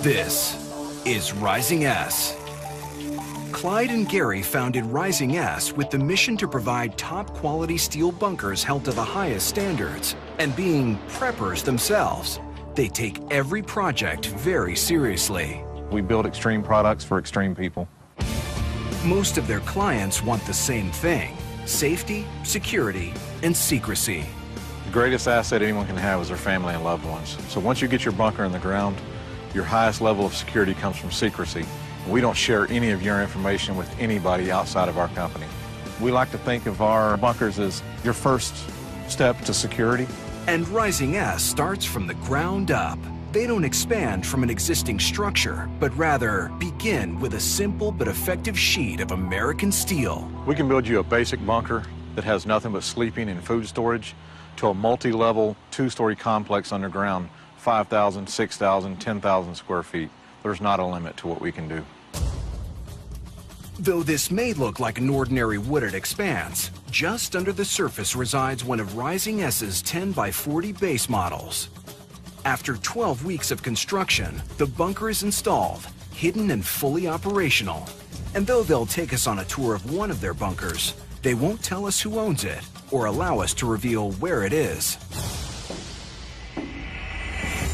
This is Rising S. Clyde and Gary founded Rising S with the mission to provide top-quality steel bunkers held to the highest standards. And being preppers themselves, they take every project very seriously. We build extreme products for extreme people. Most of their clients want the same thing: safety, security, and secrecy. The greatest asset anyone can have is their family and loved ones. So once you get your bunker in the ground, your highest level of security comes from secrecy. We don't share any of your information with anybody outside of our company. We like to think of our bunkers as your first step to security. And Rising S starts from the ground up. They don't expand from an existing structure, but rather begin with a simple but effective sheet of American steel. We can build you a basic bunker that has nothing but sleeping and food storage to a multi-level, two-story complex underground, 5,000, 6,000, 10,000 square feet. There's not a limit to what we can do. Though this may look like an ordinary wooded expanse, just under the surface resides one of Rising S's 10 by 40 base models. After 12 weeks of construction, the bunker is installed, hidden and fully operational. And though they'll take us on a tour of one of their bunkers, they won't tell us who owns it or allow us to reveal where it is.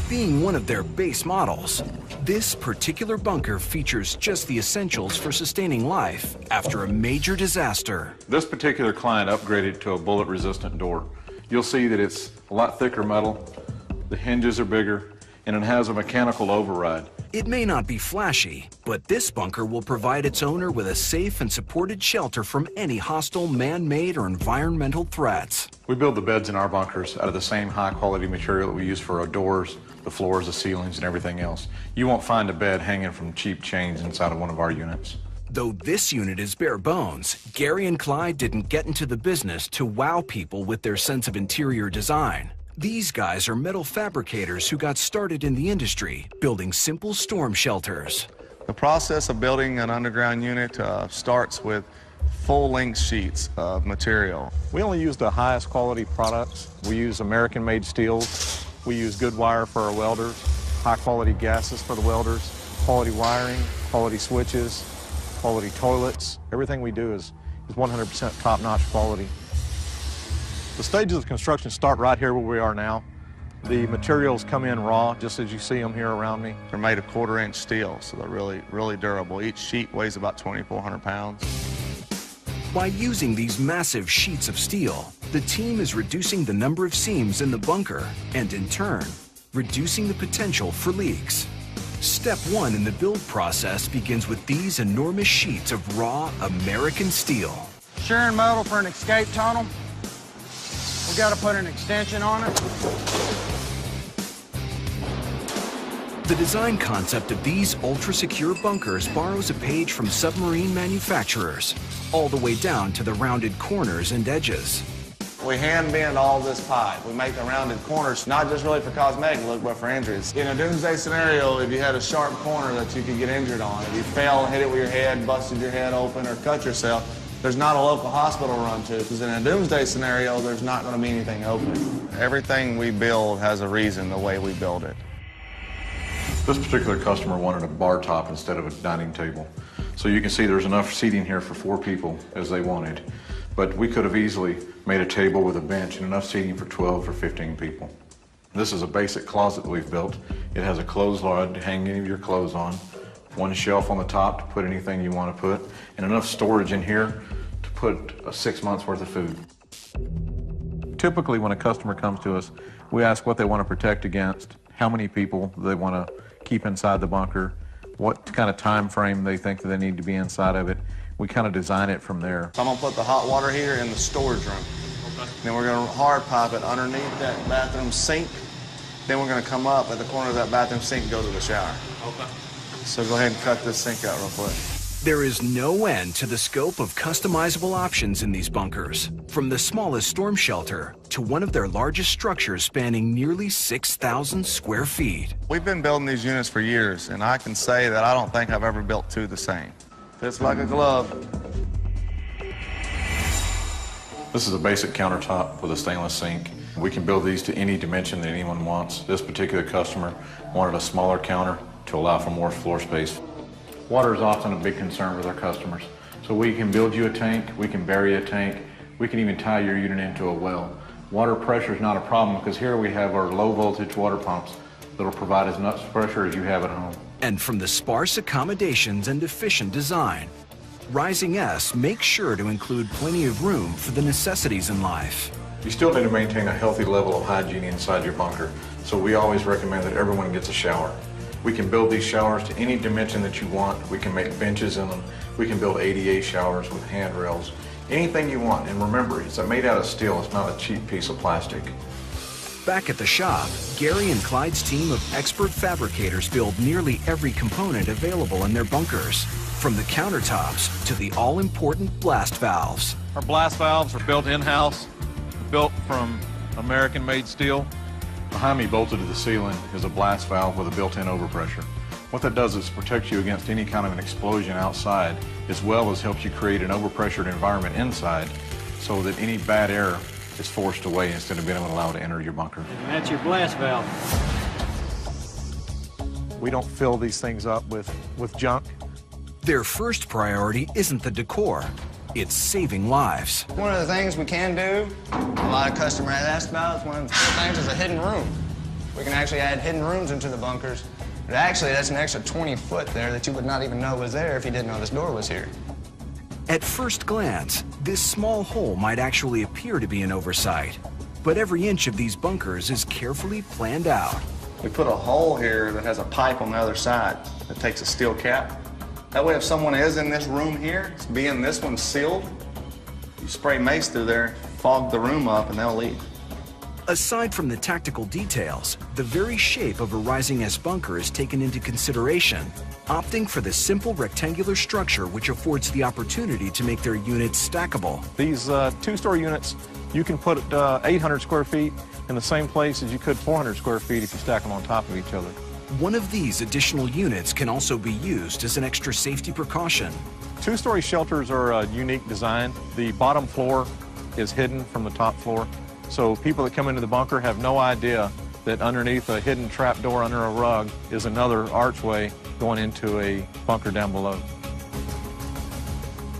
Being one of their base models, this particular bunker features just the essentials for sustaining life after a major disaster. This particular client upgraded to a bullet-resistant door. You'll see that it's a lot thicker metal, the hinges are bigger, and it has a mechanical override. It may not be flashy, but this bunker will provide its owner with a safe and supported shelter from any hostile man-made or environmental threats. We build the beds in our bunkers out of the same high-quality material that we use for our doors, the floors, the ceilings, and everything else. You won't find a bed hanging from cheap chains inside of one of our units. Though this unit is bare bones, Gary and Clyde didn't get into the business to wow people with their sense of interior design. These guys are metal fabricators who got started in the industry, building simple storm shelters. The process of building an underground unit starts with full-length sheets of material. We only use the highest quality products. We use American-made steels. We use good wire for our welders, high-quality gases for the welders, quality wiring, quality switches, quality toilets. Everything we do is 100% top-notch quality. The stages of construction start right here where we are now. The materials come in raw, just as you see them here around me. They're made of quarter-inch steel, so they're really durable. Each sheet weighs about 2,400 pounds. By using these massive sheets of steel, the team is reducing the number of seams in the bunker and, in turn, reducing the potential for leaks. Step one in the build process begins with these enormous sheets of raw American steel. Shearing metal for an escape tunnel. We got to put an extension on it. The design concept of these ultra-secure bunkers borrows a page from submarine manufacturers, all the way down to the rounded corners and edges. We hand bend all this pipe. We make the rounded corners, not just really for cosmetic look, but for injuries. In a doomsday scenario, if you had a sharp corner that you could get injured on, if you fell and hit it with your head, busted your head open, or cut yourself, there's not a local hospital to run to, because in a doomsday scenario, there's not going to be anything open. Everything we build has a reason the way we build it. This particular customer wanted a bar top instead of a dining table. So you can see there's enough seating here for 4 people as they wanted. But we could have easily made a table with a bench and enough seating for 12 or 15 people. This is a basic closet that we've built. It has a clothes rod to hang any of your clothes on, one shelf on the top to put anything you want to put, and enough storage in here to put 6 months worth of food. Typically when a customer comes to us, we ask what they want to protect against, how many people they want to keep inside the bunker, what kind of time frame they think that they need to be inside of it. We kind of design it from there. So I'm going to put the hot water heater in the storage room. Okay. Then we're going to hard pipe it underneath that bathroom sink. Then we're going to come up at the corner of that bathroom sink and go to the shower. Okay. So go ahead and cut this sink out real quick. There is no end to the scope of customizable options in these bunkers, from the smallest storm shelter to one of their largest structures spanning nearly 6,000 square feet. We've been building these units for years, and I can say that I don't think I've ever built 2 the same. Fits like a glove. This is a basic countertop with a stainless sink. We can build these to any dimension that anyone wants. This particular customer wanted a smaller counter, to allow for more floor space. Water is often a big concern with our customers. So we can build you a tank, we can bury a tank, we can even tie your unit into a well. Water pressure is not a problem because here we have our low voltage water pumps that will provide as much pressure as you have at home. And from the sparse accommodations and efficient design, Rising S makes sure to include plenty of room for the necessities in life. You still need to maintain a healthy level of hygiene inside your bunker, so we always recommend that everyone gets a shower. We can build these showers to any dimension that you want. We can make benches in them. We can build ADA showers with handrails. Anything you want. And remember, it's made out of steel. It's not a cheap piece of plastic. Back at the shop, Gary and Clyde's team of expert fabricators build nearly every component available in their bunkers, from the countertops to the all-important blast valves. Our blast valves are built in-house, built from American-made steel. Behind me, bolted to the ceiling, is a blast valve with a built-in overpressure. What that does is protects you against any kind of an explosion outside, as well as helps you create an overpressured environment inside so that any bad air is forced away instead of being able to allow it to enter your bunker. And that's your blast valve. We don't fill these things up with junk. Their first priority isn't the decor, it's saving lives. One of the things we can do, a lot of customers ask about, one of the things is a hidden room. We can actually add hidden rooms into the bunkers. But actually, that's an extra 20 foot there that you would not even know was there if you didn't know this door was here. At first glance, this small hole might actually appear to be an oversight, but every inch of these bunkers is carefully planned out. We put a hole here that has a pipe on the other side that takes a steel cap. That way, if someone is in this room here, being this one sealed, you spray mace through there, fog the room up, and they'll leave. Aside from the tactical details, the very shape of a Rising S bunker is taken into consideration, opting for the simple rectangular structure which affords the opportunity to make their units stackable. These two-story units, you can put 800 square feet in the same place as you could 400 square feet if you stack them on top of each other. One of these additional units can also be used as an extra safety precaution. Two-story shelters are a unique design. The bottom floor is hidden from the top floor, so people that come into the bunker have no idea that underneath a hidden trap door under a rug is another archway going into a bunker down below.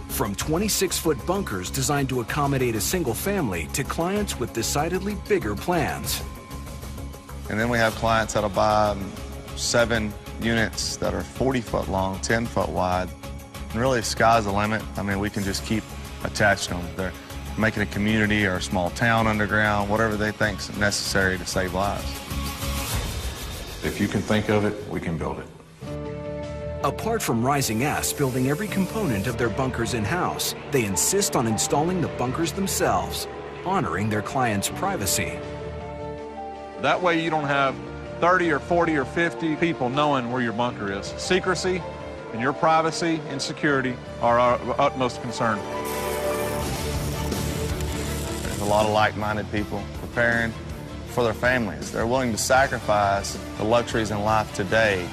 From 26-foot bunkers designed to accommodate a single family to clients with decidedly bigger plans. And then we have clients that'll buy 7 units that are 40 foot long, 10 foot wide. And really, sky's the limit. I mean, we can just keep attached to them. They're making a community or a small town underground, whatever they think's necessary to save lives. If you can think of it, we can build it. Apart from Rising S building every component of their bunkers in-house, they insist on installing the bunkers themselves, honoring their clients' privacy. That way you don't have 30 or 40 or 50 people knowing where your bunker is. Secrecy and your privacy and security are our utmost concern. There's a lot of like-minded people preparing for their families. They're willing to sacrifice the luxuries in life today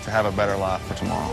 to have a better life for tomorrow.